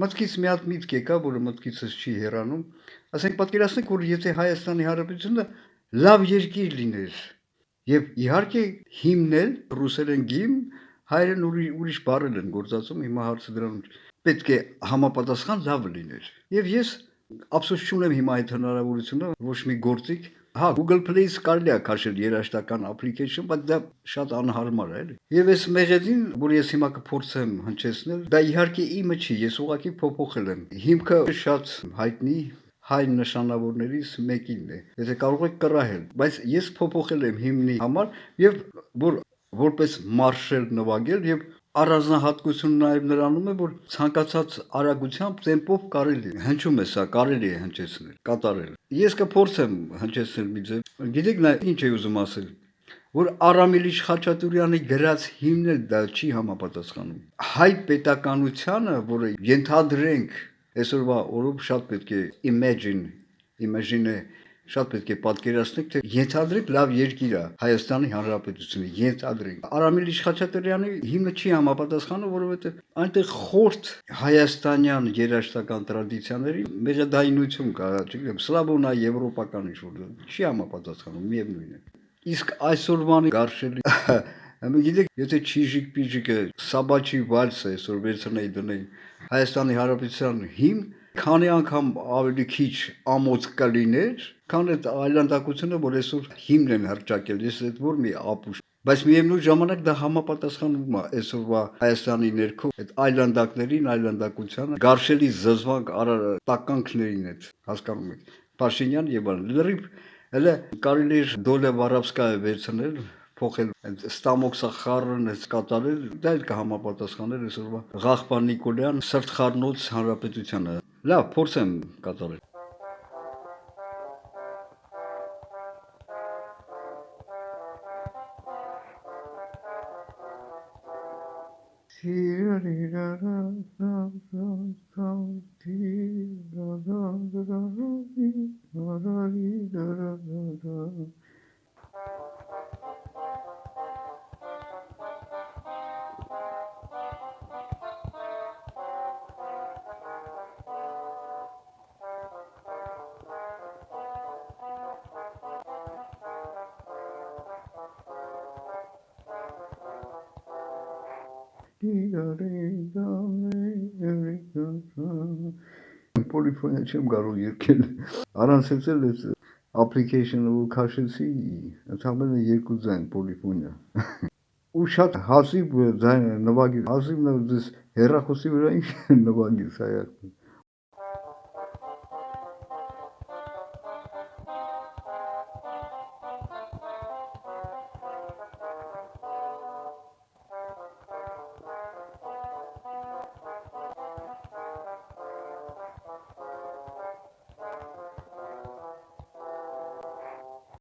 Մտքից մի հատ միտք եկա, որը մտքիցս չի հեռանում, ասենք պատկերացնեք, որ եթե Հայաստանի Հանրապետությունը լավ երկիր լիներ, եւ իհարկե հիմնել ռուսերեն գիմ, հայերեն ուրիշ բառեր են գործածում, հիմա հարցը դրանում պետք է համապատասխան լավ լիներ։ Եվ ես ափսոս չունեմ հիմա այդ հնարավորությունը, ոչ մի գործիք Հա, Google Play-ից կարելի է քաշել երաժշտական application, բայց դա շատ անհարմար է, էլի։ Եվ այս մեղեդին, որ ես հիմա կփորձեմ հնչեցնել, դա իհարկե իմը չի, ես ուղղակի փոփոխել եմ։ Հիմքը շատ հայտնի հայ նշանավորներից մեկինն է։ Եթե կարող եք կռահել, բայց ես փոփոխել եմ հիմնի համար եւ որպես մարշալ նվագել եւ առանձնահատկությունը նաև նրանում է, որ ցանկացած արագությամբ տեմպով կարելի է հնչում է սա, կարելի է հնչեցնել, կատարել։ Ես կփորձեմ հնչեցնել մի ձև։ Գիտեք նա ինչ է ուզում ասել, որ Արամ Իլիչ Խաչատուրյանի գրած հիմնել դա չի համապատասխանում։ Հայ պետականությանը, որը ենթադրենք այսօրվա օրով շատ պետք է imagine շատ պետք է պատկերացնեք, թե ենթադրեք լավ երկիր է Հայաստանի Հանրապետությունը, ենթադրենք։ Արամ Իլիչ Խաչատուրյանի հիմնը չի համապատասխանում, որովհետև այնտեղ խորթ հայաստանյան երաժշտական տրադիցիաների մեղեդայնություն կա, չգիտեմ, սլավոնա եվրոպական ինչ-որ չի համապատասխանում, միևնույն է։ Իսկ այսօրվանի գարշելի Գիտեք, եթե Չիժիկ-Պիժիկը Սաբաչի վալսը այսօր վերցնեի դնեի Հայաստանի Հանրապետության հիմն, քանի անգամ ավելի քիչ ամոթ կլիներ, քան այդ այլանդակությունը, որ այսօր հիմն են հռչակել, ես այդ որ մի ապուշ։ Բայց միևնույն ժամանակ դա համապատասխանում է այսօրվա Հայաստանի ներքո այդ այլանդակներին, այլանդակությանը, գարշելի զզվանք տականքներին այդ, հասկանում եք, Փաշինյան եւ այլն։ Լրիվ հələ կարելի է Դոլե Վարավսկայը վերցնել, փոխել այդ Ստամոքսա խառն այս կատարել, դա էլ կհամապատասխաներ այսօրվա Ղախպան Նիկոլյան սրտխառնոց հանրապետությանը։ Լավ, փորձեմ կատարել։ Պոլիֆոնիա չեմ կարող երգել, առանց էլ այս application-ը որ քաշեցի, ընդհանրապես երկու ձայն պոլիֆոնիա։ Ու շատ հազիվ ձայն նվագի, հազիվ նվագի հեռախոսի վրա ինչ նվագի սա։